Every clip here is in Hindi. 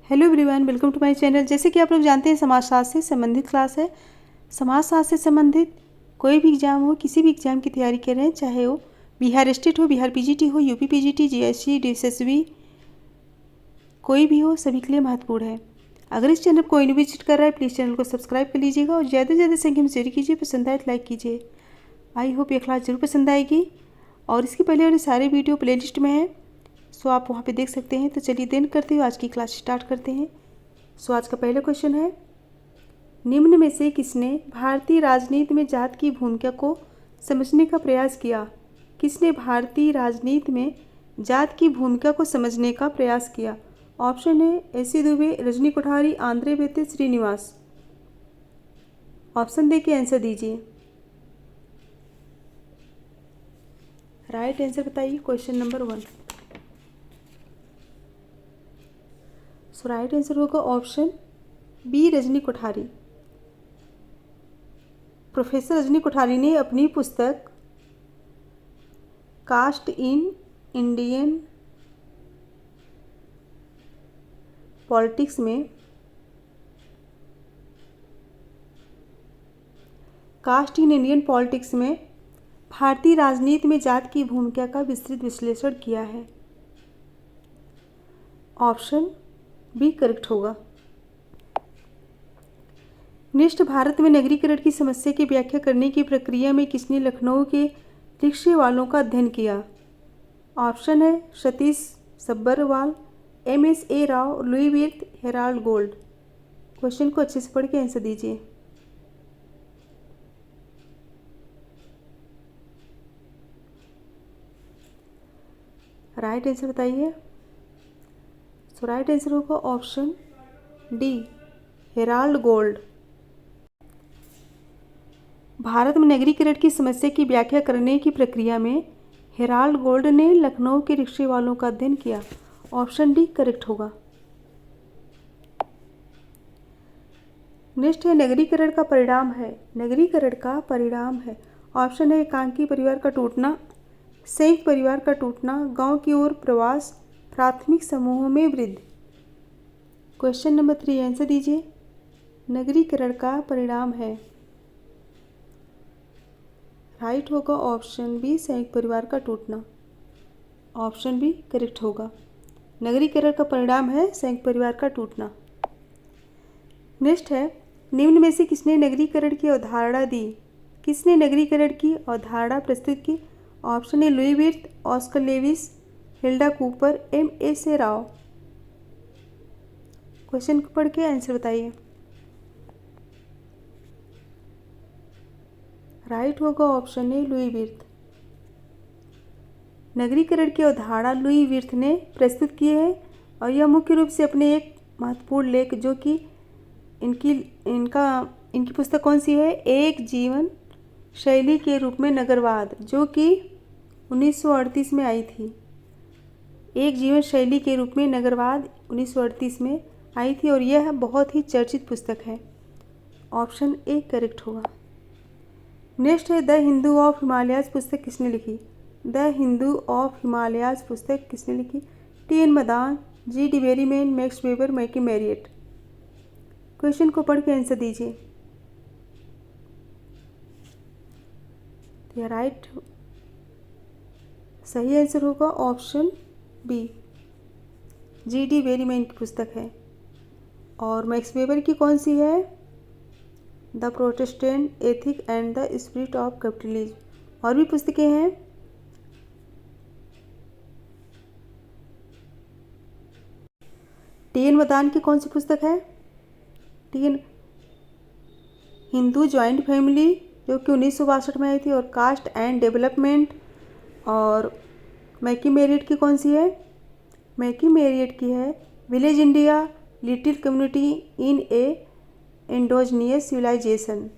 Hello everyone, welcome to my channel. जैसे कि आप लोग जानते हैं, समाजशास्त्र से संबंधित क्लास है। समाजशास्त्र से संबंधित कोई भी एग्जाम हो, किसी भी एग्जाम की तैयारी कर रहे हैं, चाहे वो बिहार स्टेट हो, बिहार पीजीटी हो, यूपी पीजीटी, जीएससी, डीएसएसबी, कोई भी हो, सभी के लिए महत्वपूर्ण है। अगर इस चैनल को कोई नहीं विजिट कर रहा है, प्लीज़ चैनल को सब्सक्राइब कर लीजिएगा और ज़्यादा से ज़्यादा संख्या में शेयर कीजिए। पसंद आए तो लाइक कीजिए। आई होप ये क्लास जरूर पसंद आएगी। और इसके पहले वाले सारे वीडियो प्लेलिस्ट में है, सो आप वहाँ पे देख सकते हैं। तो चलिए देर करते हुए आज की क्लास स्टार्ट करते हैं। सो आज का पहला क्वेश्चन है, निम्न में से किसने भारतीय राजनीति में जात की भूमिका को समझने का प्रयास किया? किसने भारतीय राजनीति में जात की भूमिका को समझने का प्रयास किया? ऑप्शन है एस.सी. दुबे, रजनी कोठारी, आंद्रे बेते, श्रीनिवास। ऑप्शन दे के आंसर दीजिए। राइट आंसर बताइए question number 1। So right answer होगा option B, Rajni Kothari. Professor Rajni Kothari ने अपनी पुस्तक कास्ट इन इंडियन पॉलिटिक्स में भारतीय राजनीति में जात की भूमिका का विस्तृत विश्लेषण किया है। ऑप्शन बी करेक्ट होगा। नेक्स्ट, भारत में नगरीकरण की समस्या की व्याख्या करने की प्रक्रिया में किसने लखनऊ के रिक्शे वालों का अध्ययन किया? ऑप्शन है Satish Sabharwal, M.S.A. Rao, Louis Wirth, Harold Gould. Question को अच्छे से पढ़ के आंसर दीजिए। राइट आंसर बताइए। सो राइट आंसर होगा option D, Herald gold. Bharat में नगरीकरण की समस्या की व्याख्या करने की प्रक्रिया में हेराल्ड गोल्ड ने लखनऊ के रिक्शे वालों का अध्ययन किया। ऑप्शन डी करेक्ट होगा। नेक्स्ट है, नगरीकरण का परिणाम है। ऑप्शन है एकांकी परिवार का टूटना, संयुक्त परिवार का टूटना, गांव की ओर प्रवास, प्राथमिक समूहों में वृद्धि। क्वेश्चन नंबर 3 आंसर दीजिए। नगरीकरण का परिणाम है। राइट होगा ऑप्शन बी, संयुक्त परिवार का टूटना। ऑप्शन बी करेक्ट होगा। नगरीकरण का परिणाम है संयुक्त परिवार का टूटना। नेक्स्ट है, निम्न में से किसने नगरीकरण की अवधारणा दी? किसने नगरीकरण की अवधारणा प्रस्तुत की? Option A Louis Wirth, Oscar Lewis, Hilda Kuper, M.S.A. Rao. Question को पढ़ के आंसर बताइए। राइट होगा ऑप्शन ए लुई विर्थ। नगरीकरण की अवधारणा लुई विर्थ ने प्रस्तुत की है और यह मुख्य रूप से अपने एक महत्वपूर्ण लेख, जो कि इनकी पुस्तक कौन सी है? एक जीवन शैली के रूप में नगरवाद, जो कि 1938 में आई थी। एक जीवन शैली के रूप में नगरवाद 1938 में आई थी और यह बहुत ही चर्चित पुस्तक है। ऑप्शन ए करेक्ट होगा। नेक्स्ट है, द हिंदू ऑफ हिमालयाज पुस्तक किसने लिखी? द हिंदू ऑफ हिमालयाज पुस्तक किसने लिखी? T.N. Madan, G.D. Berreman, Max Weber, McKim Marriott. Question को पढ़ के आंसर दीजिए। तो राइट सही आंसर होगा ऑप्शन बी, G.D. वेरीमैन की पुस्तक है। और मैक्स वेबर की कौन सी है? The Protestant ethic and the spirit of capitalism. और भी पुस्तकें हैं। T.N. मदान की कौन सी पुस्तक है? T.N. हिंदू जॉइंट फैमिली, जो कि 1962 में आई थी, और कास्ट एंड डेवलपमेंट। और मैकी मैरियट की कौन सी है? मैकी मैरियट की है village India, little community in a endogenous civilization.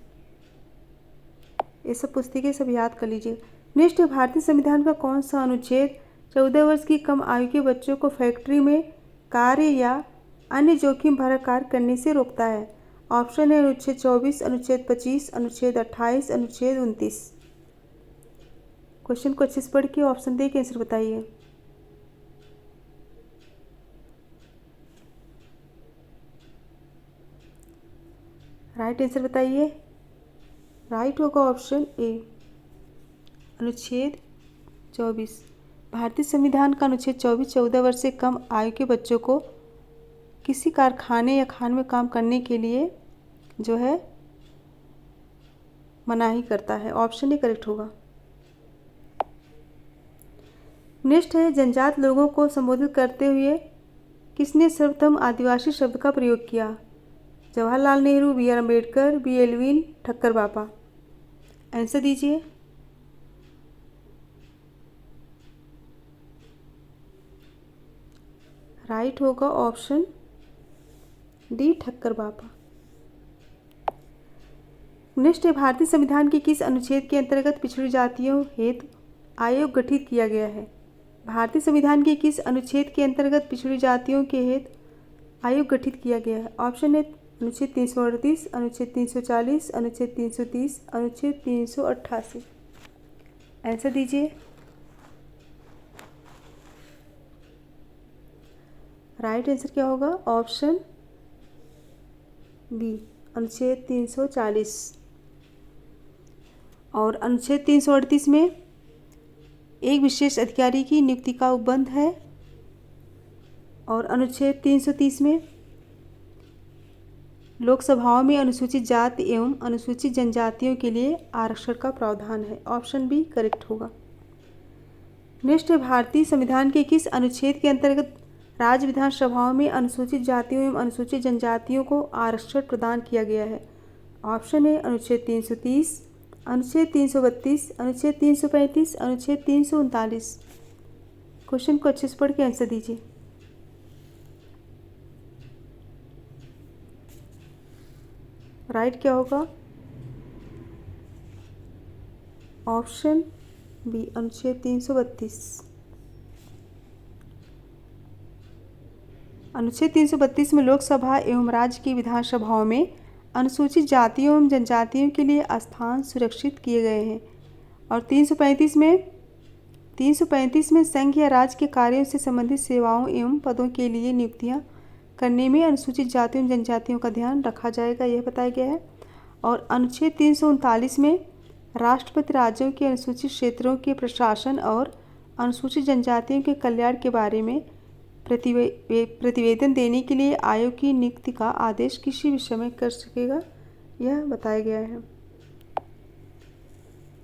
ये सब पुस्तकें सब याद कर लीजिए। नेक्स्ट, भारतीय संविधान का कौन सा अनुच्छेद 14 वर्ष की कम आयु के बच्चों को फैक्ट्री में कार्य या अन्य जोखिम भरा कार्य करने से रोकता है? ऑप्शन है अनुच्छेद 24, अनुच्छेद 25, अनुच्छेद 28, अनुच्छेद 29। क्वेश्चन को अच्छे से पढ़ के ऑप्शन दे के आंसर बताइए। राइट आंसर बताइए। राइट होगा ऑप्शन ए, अनुच्छेद 24। भारतीय संविधान का अनुच्छेद 24 14 वर्ष से कम आयु के बच्चों को किसी कारखाने या खान में काम करने के लिए जो है मनाही करता है। ऑप्शन ए करेक्ट होगा। नेक्स्ट है, जनजात लोगों को संबोधित करते हुए किसने सर्वप्रथम आदिवासी शब्द का प्रयोग किया? Jawaharlal Nehru, B R Ambedkar, B Elwin, Thakkar Bapa. Answer दीजिए। राइट होगा ऑप्शन डी, ठक्कर बापा। नेक्स्ट है, भारतीय संविधान के किस अनुच्छेद के अंतर्गत पिछड़ी जातियों हेतु आयोग गठित किया गया है? भारतीय संविधान के किस अनुच्छेद के अंतर्गत पिछड़ी जातियों के हेतु आयोग गठित किया गया है? ऑप्शन है अनुच्छेद 338, अनुच्छेद 340, अनुच्छेद 330, अनुच्छेद 388। आंसर दीजिए। राइट आंसर क्या होगा? ऑप्शन बी, अनुच्छेद 340। और अनुच्छेद 338 में एक विशेष अधिकारी की नियुक्ति का उपबंध है। और अनुच्छेद 330 में लोकसभाओं में अनुसूचित जाति एवं अनुसूचित जनजातियों के लिए आरक्षण का प्रावधान है। ऑप्शन बी करेक्ट होगा। नेक्स्ट है, भारतीय संविधान के किस अनुच्छेद के अंतर्गत राज्य विधानसभाओं में अनुसूचित जातियों एवं अनुसूचित जनजातियों को आरक्षण प्रदान किया गया है? ऑप्शन है अनुच्छेद 330, अनुच्छेद 332, अनुच्छेद 335, अनुच्छेद 339। क्वेश्चन को अच्छे से पढ़ के आंसर दीजिए। राइट क्या होगा? ऑप्शन बी, अनुच्छेद 332। अनुच्छेद 332 में लोकसभा एवं राज्य की विधानसभाओं में अनुसूचित जातियों एवं जनजातियों के लिए स्थान सुरक्षित किए गए हैं। और 335 में संघ या राज्य के कार्यों से संबंधित सेवाओं एवं पदों के लिए नियुक्तियां करने में अनुसूचित जातियों एवं जनजातियों का ध्यान रखा जाएगा, यह बताया गया है। और अनुच्छेद 339 में राष्ट्रपति राज्यों के अनुसूचित क्षेत्रों के प्रशासन और अनुसूचित जनजातियों के कल्याण के बारे में प्रतिवेदन देने के लिए आयोग की नियुक्ति का आदेश किसी विषय में कर सकेगा, यह बताया गया है।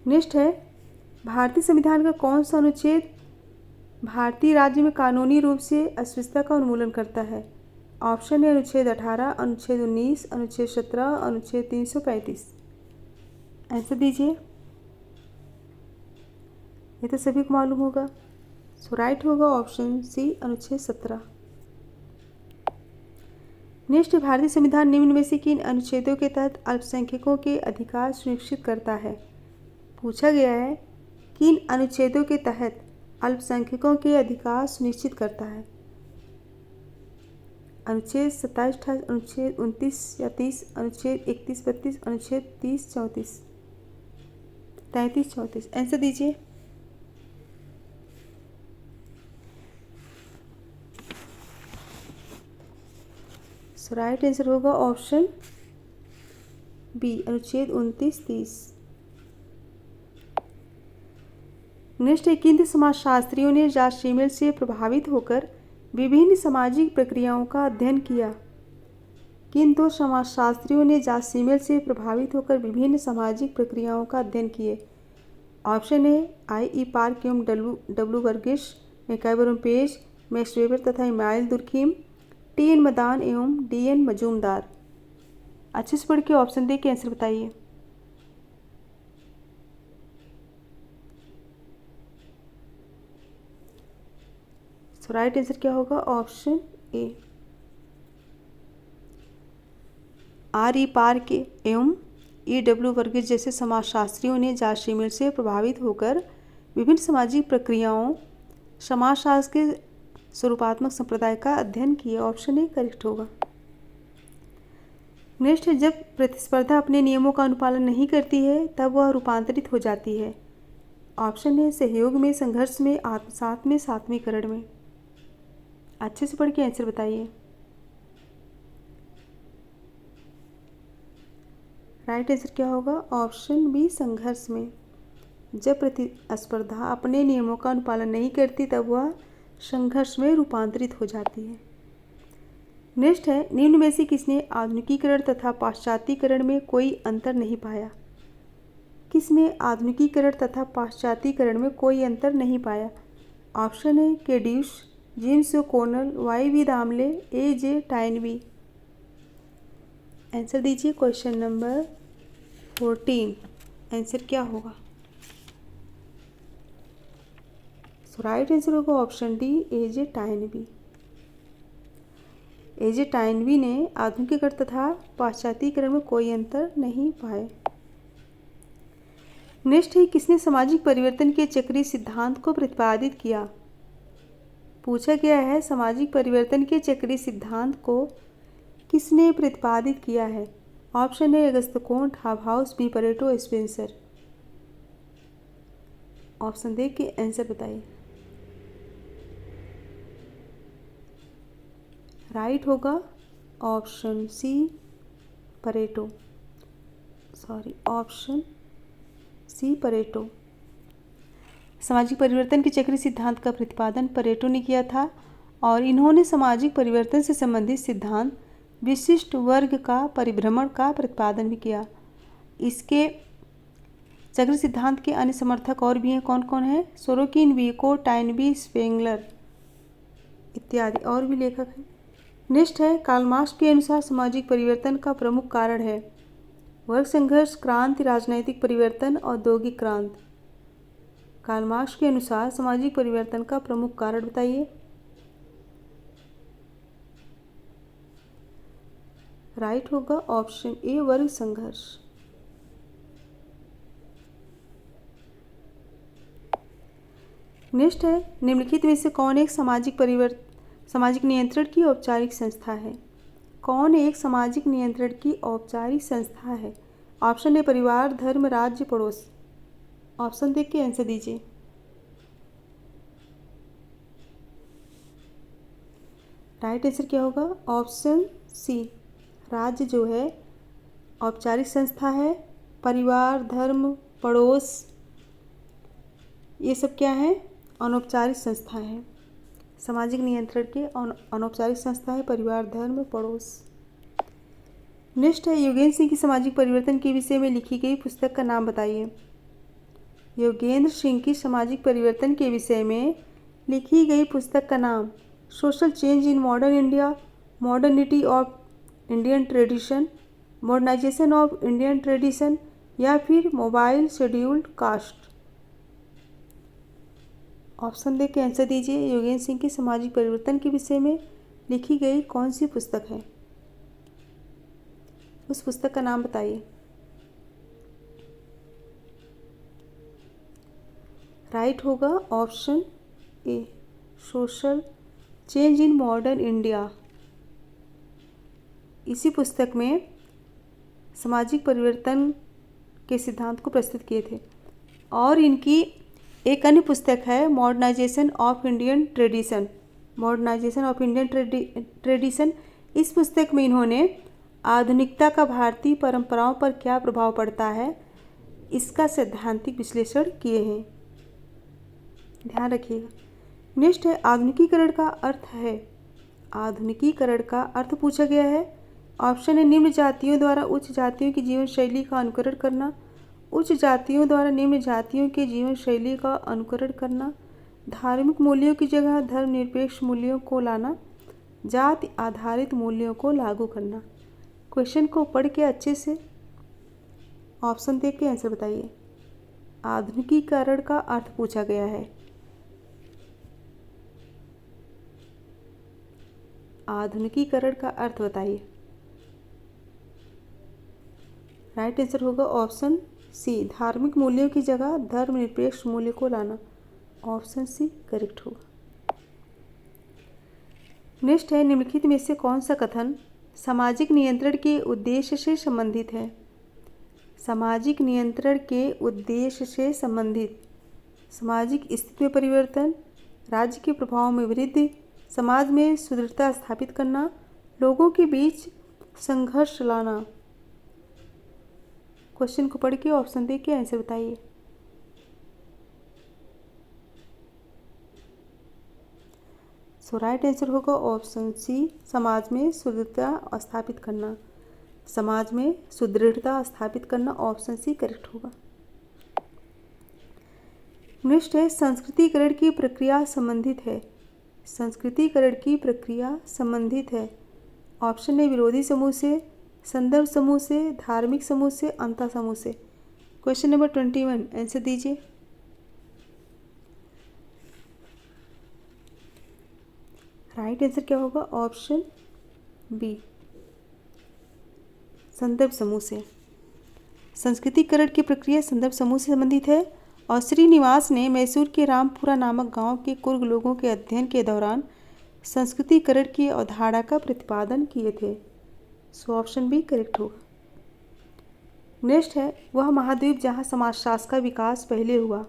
नेक्स्ट है, भारतीय संविधान का कौन सा अनुच्छेद भारतीय राज्य में कानूनी रूप से अस्पृश्यता का उन्मूलन करता है? ऑप्शन है अनुच्छेद 18, अनुच्छेद 19, अनुच्छेद 17, अनुच्छेद 335। आंसर दीजिए। ये तो सभी को मालूम होगा। सो राइट होगा ऑप्शन सी, अनुच्छेद 17। नेक्स्ट, भारतीय संविधान निम्न में से किन अनुच्छेदों के तहत अल्पसंख्यकों के अधिकार सुनिश्चित करता है? पूछा गया है किन अनुच्छेदों के तहत अल्पसंख्यकों के अधिकार सुनिश्चित करता है? अनुच्छेद 27, 28, अनुच्छेद 29 या 30, अनुच्छेद 31, 32, अनुच्छेद 30, 34, 33, 34। आंसर दीजिए। सो राइट आंसर होगा ऑप्शन बी, अनुच्छेद 29, 30। नेक्स्ट है, किन समाजशास्त्रियों ने जॉर्ज सिमेल से प्रभावित होकर विभिन्न सामाजिक प्रक्रियाओं का अध्ययन किया? किन दो समाजशास्त्रियों ने जॉर्ज सिमेल से प्रभावित होकर विभिन्न सामाजिक प्रक्रियाओं का अध्ययन किए? ऑप्शन है आई.ई. पार्क एवं डब्ल्यू वर्गिस, मैकइवर एवं पेज, मैक्स वेबर तथा इमानुएल दुर्खीम, टी.एन. मदान एवं डी.एन. मजूमदार। अच्छे से पढ़ के ऑप्शन दे के आंसर बताइए। सो राइट आंसर क्या होगा? Option A, आर.ई. पार्क एवं ई.डब्ल्यू. वर्गिस जैसे समाजशास्त्रियों ने जॉर्ज सिमेल से प्रभावित होकर विभिन्न सामाजिक प्रक्रियाओं समाजशास्त्र के स्वरूपात्मक संप्रदाय का अध्ययन किया। ऑप्शन ए करेक्ट होगा। नेक्स्ट है, जब प्रतिस्पर्धा अपने नियमों का अनुपालन नहीं करती है तब वह रूपांतरित हो जाती है। ऑप्शन है सहयोग में, संघर्ष में, आत्मसात में, सात्वीकरण में। अच्छे से पढ़ के आंसर बताइए। राइट आंसर क्या होगा? ऑप्शन बी, संघर्ष में। जब प्रतिस्पर्धा अपने नियमों का अनुपालन नहीं करती तब वह संघर्ष में रूपांतरित हो जाती है। नेक्स्ट है, निम्न में से किसने आधुनिकीकरण तथा पाश्चात्यकरण में कोई अंतर नहीं पाया? किसने आधुनिकीकरण तथा पाश्चात्यकरण में कोई अंतर नहीं पाया? ऑप्शन है केड्यूस, James O'Connor, Y V. Damle, A J. Toynbee. Answer दीजिए क्वेश्चन नंबर 14। आंसर क्या होगा? सो राइट आंसर होगा option D, A J. Toynbee. A J. Toynbee ने आधुनिकीकरण तथा पाश्चात्यकरण में कोई अंतर नहीं पाए। नेक्स्ट है, किसने सामाजिक परिवर्तन के चक्रीय सिद्धांत को प्रतिपादित किया? पूछा गया है सामाजिक परिवर्तन के चक्रीय सिद्धांत को किसने प्रतिपादित किया है? ऑप्शन है Auguste Comte, Hobhouse, B Pareto, Spencer. Option देख के आंसर बताइए। राइट होगा option C, Pareto. Option C, Pareto. सामाजिक परिवर्तन के चक्रीय सिद्धांत का प्रतिपादन परेटो ने किया था और इन्होंने सामाजिक परिवर्तन से संबंधित सिद्धांत विशिष्ट वर्ग का परिभ्रमण का प्रतिपादन भी किया। इसके चक्रीय सिद्धांत के अन्य समर्थक और भी हैं। कौन कौन है? सोरोकिन, विको, टाइनबी, स्पेंगलर इत्यादि और भी लेखक हैं। नेक्स्ट है, कार्ल मार्क्स के अनुसार सामाजिक परिवर्तन का प्रमुख कारण है वर्ग संघर्ष, क्रांति, राजनैतिक परिवर्तन, औद्योगिक क्रांति। कार्ल मार्क्स के अनुसार सामाजिक परिवर्तन का प्रमुख कारण बताइए। राइट होगा ऑप्शन ए, वर्ग संघर्ष। नेक्स्ट है, निम्नलिखित में से कौन एक सामाजिक नियंत्रण की औपचारिक संस्था है? कौन एक सामाजिक नियंत्रण की औपचारिक संस्था है? ऑप्शन ए, परिवार, धर्म, राज्य, पड़ोस। ऑप्शन देख के आंसर दीजिए। राइट आंसर क्या होगा? ऑप्शन सी, राज्य जो है औपचारिक संस्था है। परिवार, धर्म, पड़ोस ये सब क्या है? अनौपचारिक संस्था है। सामाजिक नियंत्रण के अनौपचारिक संस्था है परिवार, धर्म, पड़ोस। नेक्स्ट है, योगेंद्र सिंह की सामाजिक परिवर्तन के विषय में लिखी गई पुस्तक का नाम बताइए। योगेंद्र सिंह की सामाजिक परिवर्तन के विषय में लिखी गई पुस्तक का नाम social change in modern India, modernity of Indian tradition, modernization of Indian tradition या फिर मोबाइल शेड्यूल्ड कास्ट। ऑप्शन देख के आंसर दीजिए। योगेंद्र सिंह की सामाजिक परिवर्तन के विषय में लिखी गई कौन सी पुस्तक है? उस पुस्तक का नाम बताइए। राइट होगा option A, social change in modern India. इसी पुस्तक में सामाजिक परिवर्तन के सिद्धांत को प्रस्तुत किए थे। और इनकी एक अन्य पुस्तक है modernization of Indian tradition. Modernization of Indian tradition, इस पुस्तक में इन्होंने आधुनिकता का भारतीय परंपराओं पर क्या प्रभाव पड़ता है इसका सैद्धांतिक विश्लेषण किए हैं। ध्यान रखिएगा। नेक्स्ट है, आधुनिकीकरण का अर्थ है। आधुनिकीकरण का अर्थ पूछा गया है। ऑप्शन है, निम्न जातियों द्वारा उच्च जातियों की जीवन शैली का अनुकरण करना, उच्च जातियों द्वारा निम्न जातियों के जीवन शैली का अनुकरण करना, धार्मिक मूल्यों की जगह धर्मनिरपेक्ष मूल्यों को लाना, जाति आधारित मूल्यों को लागू करना। क्वेश्चन को पढ़ के अच्छे से ऑप्शन देख के आंसर बताइए। आधुनिकीकरण का अर्थ पूछा गया है। आधुनिकीकरण का अर्थ बताइए। राइट आंसर होगा ऑप्शन सी, धार्मिक मूल्यों की जगह धर्मनिरपेक्ष मूल्य को लाना। ऑप्शन सी करेक्ट होगा। नेक्स्ट है, निम्नलिखित में से कौन सा कथन सामाजिक नियंत्रण के उद्देश्य से संबंधित है? सामाजिक नियंत्रण के उद्देश्य से संबंधित सामाजिक स्थिति में परिवर्तन, राज्य के प्रभाव में वृद्धि, समाज में सुदृढ़ता स्थापित करना, लोगों के बीच संघर्ष लाना। क्वेश्चन को पढ़ के ऑप्शन दे के आंसर बताइए। सो राइट आंसर होगा ऑप्शन सी, समाज में शुद्धता स्थापित करना। समाज में सुदृढ़ता स्थापित करना, ऑप्शन सी करेक्ट होगा। नेक्स्ट है संस्कृतिकरण की प्रक्रिया संबंधित है। संस्कृतिकरण की प्रक्रिया संबंधित है। ऑप्शन है विरोधी समूह से, संदर्भ समूह से, धार्मिक समूह से, अंतः समूह से। क्वेश्चन नंबर 21 आंसर दीजिए। राइट आंसर क्या होगा? ऑप्शन बी, संदर्भ समूह से। संस्कृतिकरण की प्रक्रिया संदर्भ समूह से संबंधित है और श्रीनिवास ने मैसूर के रामपुरा नामक गांव के कुर्ग लोगों के अध्ययन के दौरान संस्कृतिकरण की अवधारणा का प्रतिपादन किए थे। सो ऑप्शन बी करेक्ट होगा। नेक्स्ट है वह महाद्वीप जहां समाजशास्त्र का विकास पहले हुआ।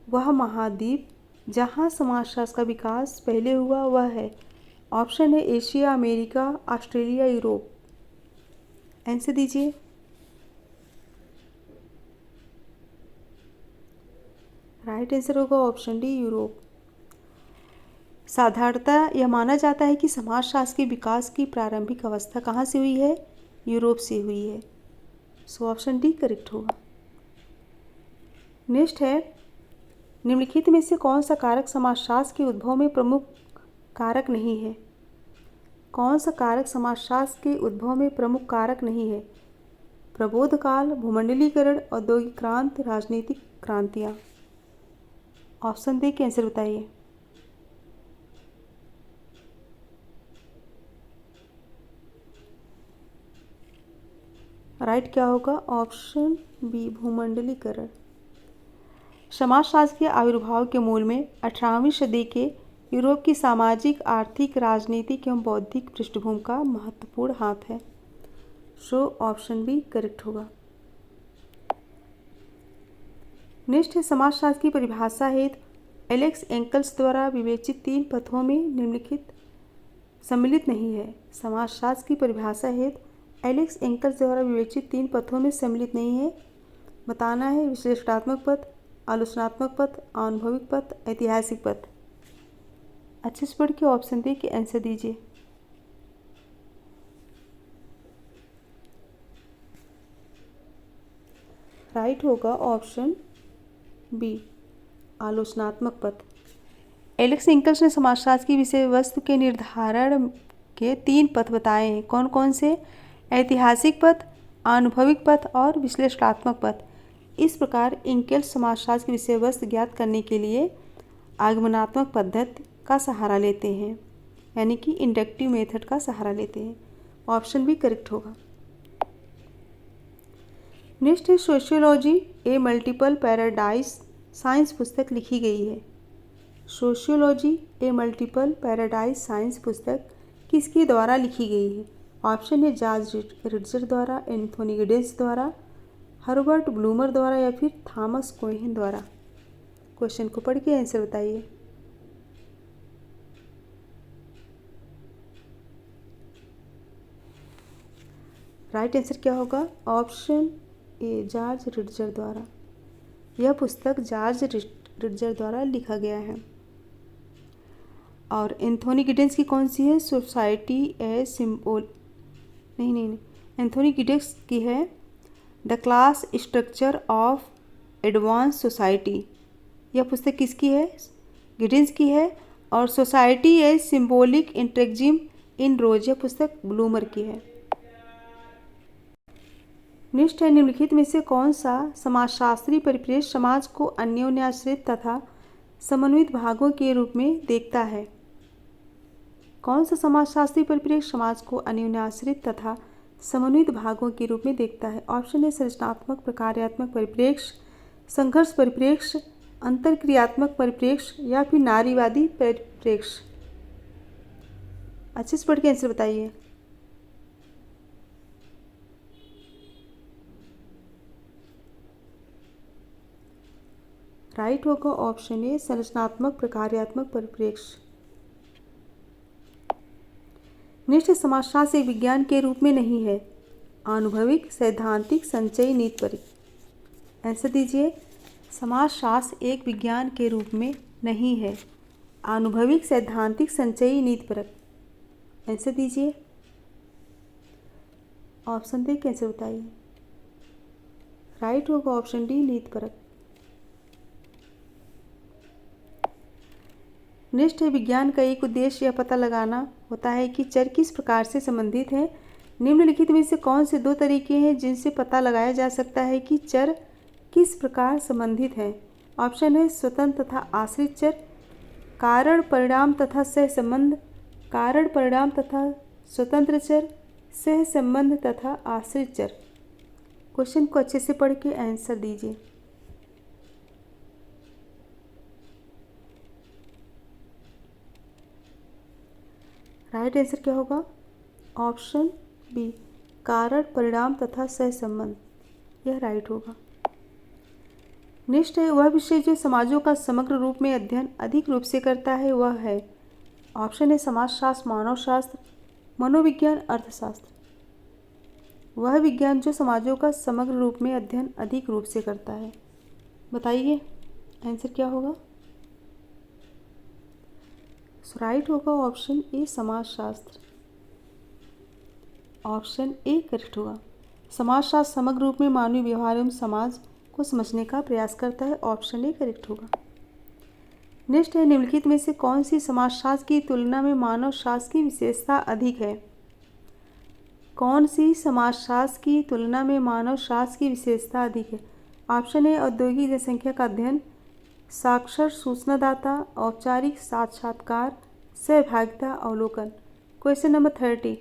वह महाद्वीप जहां समाजशास्त्र का विकास पहले हुआ वह है। ऑप्शन है Asia, America, Australia, Europe. Answer दीजिए। राइट आंसर होगा ऑप्शन डी, यूरोप। साधारणतः यह माना जाता है कि समाजशास्त्र के विकास की प्रारंभिक अवस्था कहाँ से हुई है? यूरोप से हुई है। सो ऑप्शन डी करेक्ट होगा। नेक्स्ट है निम्नलिखित में से कौन सा कारक समाजशास्त्र के उद्भव में प्रमुख कारक नहीं है? कौन सा कारक समाजशास्त्र के उद्भव में प्रमुख कारक नहीं है? प्रबोध काल, भूमंडलीकरण, औद्योगिक क्रांति, राजनीतिक क्रांतियाँ। ऑप्शन दे के आंसर बताइए। राइट क्या होगा? ऑप्शन बी, भूमंडलीकरण। समाजशास्त्र के आविर्भाव के मूल में 18वीं सदी के यूरोप की सामाजिक, आर्थिक, राजनीतिक एवं बौद्धिक पृष्ठभूमि का महत्वपूर्ण हाथ है। सो ऑप्शन बी करेक्ट होगा। नेक्स्ट है समाजशास्त्र की परिभाषा हेतु एलेक्स एंकल्स द्वारा विवेचित 3 पथों में निम्नलिखित सम्मिलित नहीं है। समाजशास्त्र की परिभाषा हेतु एलेक्स एंकल्स द्वारा विवेचित 3 पथों में सम्मिलित नहीं है। बताना है विश्लेषणात्मक पथ, आलोचनात्मक पथ, अनुभविक पथ, ऐतिहासिक पथ। अच्छे से पढ़ के ऑप्शन दे के आंसर दीजिए। राइट होगा ऑप्शन बी, आलोचनात्मक पथ। एलेक्स एंकल्स ने समाजशास्त्र की विषय वस्तु के निर्धारण के 3 पथ बताए हैं। कौन कौन से? ऐतिहासिक पथ, अनुभविक पथ और विश्लेषणात्मक पथ। इस प्रकार एंकल्स समाजशास्त्र की विषय वस्तु ज्ञात करने के लिए आगमनात्मक पद्धति का सहारा लेते हैं, यानी कि इंडक्टिव मेथड का सहारा लेते हैं। ऑप्शन बी करेक्ट होगा। नेक्स्ट है सोशियोलॉजी ए मल्टीपल पैराडाइज साइंस पुस्तक लिखी गई है। सोशियोलॉजी ए मल्टीपल पैराडाइज साइंस पुस्तक किसके द्वारा लिखी गई है? ऑप्शन है जॉर्ज रिट्जर द्वारा, एंथोनी गिडेंस द्वारा, हर्बर्ट ब्लूमर द्वारा या फिर थॉमस कोहेन द्वारा। क्वेश्चन को पढ़ के आंसर बताइए। राइट आंसर क्या होगा? ऑप्शन ए, जॉर्ज रिट्जर द्वारा। यह पुस्तक जॉर्ज रिट्जर द्वारा लिखा गया है। और एंथोनी गिडेंस की कौन सी है? सोसाइटी ए सिंबल, नहीं, एंथोनी गिडेंस की है the class structure of advance society. यह पुस्तक किसकी है? गिडेंस की है। और सोसाइटी ए सिंबॉलिक इंट्रेक्जिम इन रोज, यह पुस्तक ब्लूमर की है। नेक्स्ट है निम्नलिखित में से कौन सा समाजशास्त्रीय परिप्रेक्ष्य समाज को अन्योन्याश्रित तथा समन्वित भागों के रूप में देखता है? कौन सा समाजशास्त्रीय परिप्रेक्ष्य समाज को अन्योन्याश्रित तथा समन्वित भागों के रूप में देखता है? ऑप्शन है संरचनात्मक प्रकार्यात्मक परिप्रेक्ष्य, संघर्ष परिप्रेक्ष्य, अंतरक्रियात्मक परिप्रेक्ष्य या फिर नारीवादी परिप्रेक्ष्य। अच्छे से पढ़ के आंसर बताइए। राइट होगा ऑप्शन ए, संरचनात्मक प्रकार्यात्मक परिप्रेक्ष्य। नेक्स्ट समाजशास्त्र एक विज्ञान के रूप में नहीं है। आनुभविक, सैद्धांतिक, संचयी, नीतिपरक। आंसर दीजिए। समाजशास्त्र एक विज्ञान के रूप में नहीं है। आनुभविक, सैद्धांतिक, संचयी, नीतिपरक। आंसर दीजिए। ऑप्शन देख कैसे बताइए। राइट होगा ऑप्शन डी, नीतिपरक। नेक्स्ट है, विज्ञान का एक उद्देश्य यह पता लगाना होता है कि चर किस प्रकार से संबंधित हैं। निम्नलिखित में से कौन से दो तरीके हैं जिनसे पता लगाया जा सकता है कि चर किस प्रकार संबंधित हैं। ऑप्शन है स्वतंत्र तथा आश्रित चर, कारण परिणाम तथा सहसंबंध, कारण परिणाम तथा स्वतंत्र चर, सहसंबंध तथा आश्रित चर। क्वेश्चन को अच्छे से पढ़ के आंसर दीजिए। राइट आंसर क्या होगा? ऑप्शन बी, कारण परिणाम तथा सहसंबंध, यह राइट होगा। नेक्स्ट है, वह विषय जो समाजों का समग्र रूप में अध्ययन अधिक रूप से करता है वह है। ऑप्शन है समाजशास्त्र, मानवशास्त्र, मनोविज्ञान, अर्थशास्त्र। वह विज्ञान जो समाजों का समग्र रूप में अध्ययन अधिक रूप से करता है, बताइए आंसर क्या होगा? राइट होगा ऑप्शन ए, समाजशास्त्र। ऑप्शन ए करेक्ट होगा। समाजशास्त्र समग्र रूप में मानवीय व्यवहार एवं समाज को समझने का प्रयास करता है। ऑप्शन ए करेक्ट होगा। नेक्स्ट है, निम्नलिखित में से कौन सी समाजशास्त्र की तुलना में मानव शास्त्र की विशेषता अधिक है। कौन सी समाजशास्त्र की तुलना में मानव शास्त्र की विशेषता अधिक है। ऑप्शन ए, औद्योगिक जनसंख्या का अध्ययन, साक्षर सूचनादाता, औपचारिक साक्षात्कार, सहभागिता, अवलोकन। क्वेश्चन नंबर 30,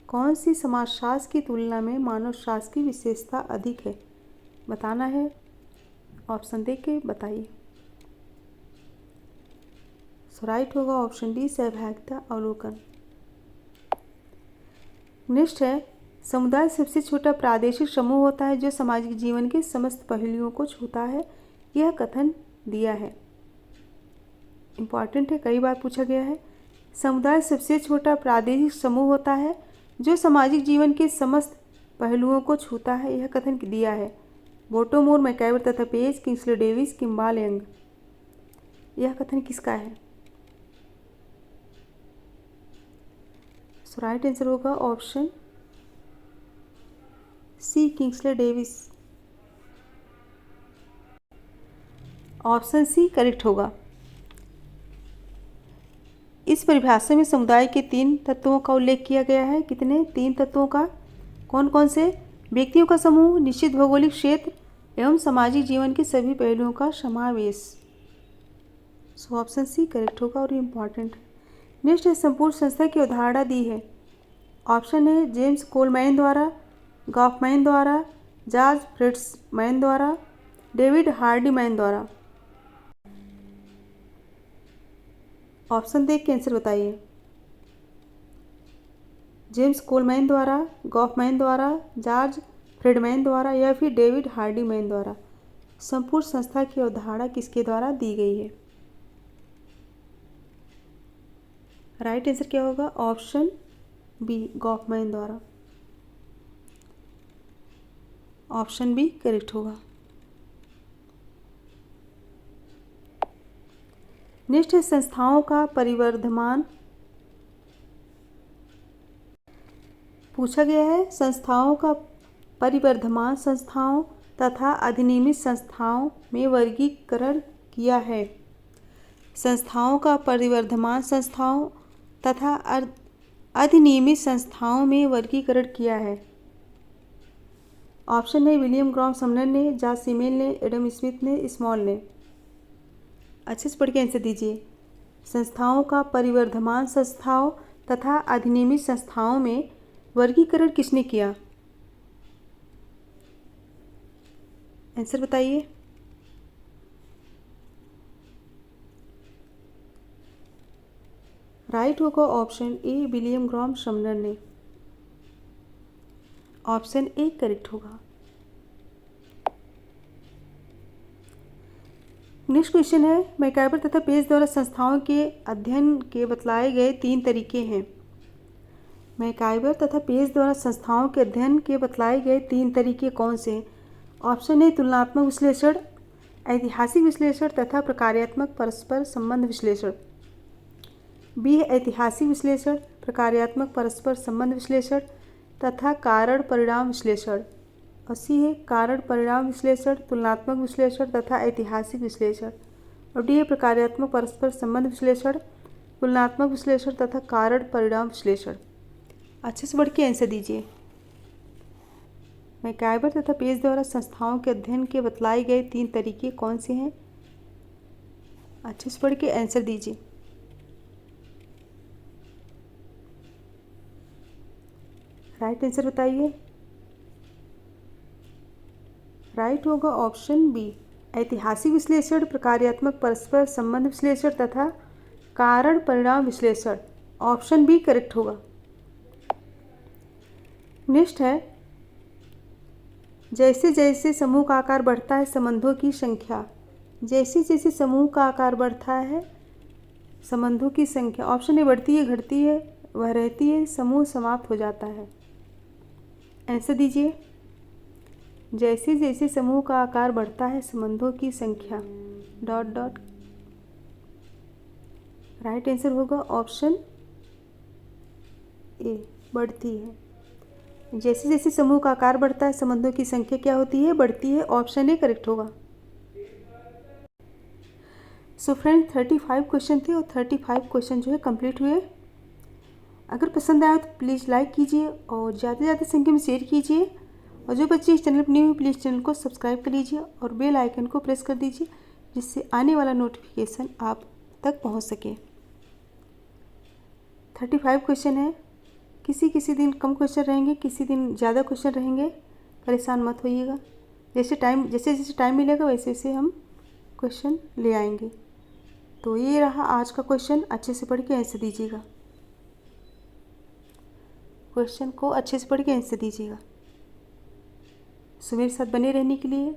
कौन सी समाजशास्त्र की तुलना में मानव शास्त्र की विशेषता अधिक है, बताना है। ऑप्शन देख के बताइए। राइट होगा ऑप्शन डी, सहभागिता, अवलोकन। नेक्स्ट है, समुदाय सबसे छोटा प्रादेशिक समूह होता है जो सामाजिक जीवन के समस्त पहलुओं को छूता है, यह कथन दिया है। इम्पॉर्टेंट है, कई बार पूछा गया है। समुदाय सबसे छोटा प्रादेशिक समूह होता है जो सामाजिक जीवन के समस्त पहलुओं को छूता है, यह कथन दिया है। बोटोमोर, मैकैबर तथा Page, Kingsley Davis, Kimball Young. यह कथन किसका है? राइट आंसर होगा option C, Kingsley Davis. Option C correct होगा। इस परिभाषा में समुदाय के 3 तत्वों का उल्लेख किया गया है। कितने? 3 तत्वों का। कौन कौन से? व्यक्तियों का समूह, निश्चित भौगोलिक क्षेत्र एवं सामाजिक जीवन के सभी पहलुओं का समावेश। सो ऑप्शन सी करेक्ट होगा और इम्पॉर्टेंट है। नेक्स्ट है, संपूर्ण संस्था की अवधारणा दी है। ऑप्शन है जेम्स कोलमैन द्वारा, गॉफमैन द्वारा, जॉर्ज फ्रिट्जमैन द्वारा, डेविड हार्डीमैन द्वारा। ऑप्शन देख के आंसर बताइए। जेम्स कोलमैन द्वारा, गॉफमैन द्वारा, जॉर्ज फ्रिडमैन द्वारा या फिर डेविड हार्डीमैन द्वारा। संपूर्ण संस्था की अवधारणा किसके द्वारा दी गई है? राइट आंसर क्या होगा? ऑप्शन बी, गॉफमैन द्वारा। ऑप्शन बी करेक्ट होगा। नेक्स्ट है, संस्थाओं का परिवर्धमान पूछा गया है। संस्थाओं का परिवर्धमान संस्थाओं तथा अधिनियमित संस्थाओं में वर्गीकरण किया है। संस्थाओं का परिवर्धमान संस्थाओं तथा अधिनियमित संस्थाओं में वर्गीकरण किया है। ऑप्शन है विलियम ग्राम समनर ने, जॉर्ज सीमेल ने, एडम स्मिथ ने, स्मॉल ने। अच्छे से पढ़ के आंसर दीजिए। संस्थाओं का परिवर्धमान संस्थाओं तथा अधिनियमित संस्थाओं में वर्गीकरण किसने किया? आंसर बताइए। राइट होगा option A, William gram Sumner ने। ऑप्शन ए करेक्ट होगा। नेक्स्ट क्वेश्चन है, मैकैबर तथा पेज द्वारा संस्थाओं के अध्ययन के बतलाए गए 3 तरीके हैं। मैकाइवर तथा पेज द्वारा संस्थाओं के अध्ययन के बतलाए गए 3 तरीके कौन से हैं? ऑप्शन ए तुलनात्मक विश्लेषण, ऐतिहासिक विश्लेषण तथा प्रकार्यात्मक परस्पर संबंध विश्लेषण। बी है ऐतिहासिक विश्लेषण, प्रकार्यात्मक परस्पर संबंध विश्लेषण तथा कारण परिणाम विश्लेषण। और सी है कारण परिणाम विश्लेषण, तुलनात्मक विश्लेषण तथा ऐतिहासिक विश्लेषण। और डी है प्रकार्यात्मक परस्पर संबंध विश्लेषण, तुलनात्मक विश्लेषण तथा कारण परिणाम विश्लेषण। अच्छे से बढ़ के आंसर दीजिए। मैकाइवर तथा पेज द्वारा संस्थाओं के अध्ययन के बतलाए गए 3 तरीके कौन से हैं? अच्छे से पढ़ के आंसर दीजिए। राइट आंसर बताइए। राइट होगा ऑप्शन बी, ऐतिहासिक विश्लेषण, प्रकार्यात्मक परस्पर संबंध विश्लेषण तथा कारण परिणाम विश्लेषण। ऑप्शन बी करेक्ट होगा। नेक्स्ट है, जैसे जैसे समूह का आकार बढ़ता है संबंधों की संख्या, जैसे जैसे समूह का आकार बढ़ता है संबंधों की संख्या। ऑप्शन ए बढ़ती है, घटती है, वह रहती है, समूह समाप्त हो जाता है। आंसर दीजिए। जैसे जैसे समूह का आकार बढ़ता है संबंधों की संख्या डॉट डॉट। राइट आंसर होगा ऑप्शन ए, बढ़ती है। जैसे जैसे समूह का आकार बढ़ता है संबंधों की संख्या क्या होती है? बढ़ती है। ऑप्शन ए करेक्ट होगा। सो फ्रेंड 35 क्वेश्चन थे और 35 क्वेश्चन जो है कंप्लीट हुए। अगर पसंद आया तो प्लीज़ लाइक कीजिए और ज़्यादा से ज़्यादा संख्या में शेयर कीजिए। और जो बच्चे इस चैनल पर न्यू है प्लीज़ चैनल को सब्सक्राइब कर लीजिए और बेल आइकन को प्रेस कर दीजिए, जिससे आने वाला नोटिफिकेशन आप तक पहुंच सके। 35 क्वेश्चन है। किसी किसी दिन कम क्वेश्चन रहेंगे, किसी दिन ज़्यादा क्वेश्चन रहेंगे, परेशान मत होइएगा। जैसे जैसे टाइम मिलेगा वैसे वैसे हम क्वेश्चन ले आएंगे। तो ये रहा आज का क्वेश्चन, अच्छे से पढ़ के आंसर दीजिएगा। क्वेश्चन को अच्छे से पढ़ के आंसर दीजिएगा। सो मेरे साथ बने रहने के लिए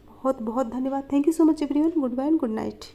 बहुत बहुत धन्यवाद। Thank you so much everyone. Goodbye and good night.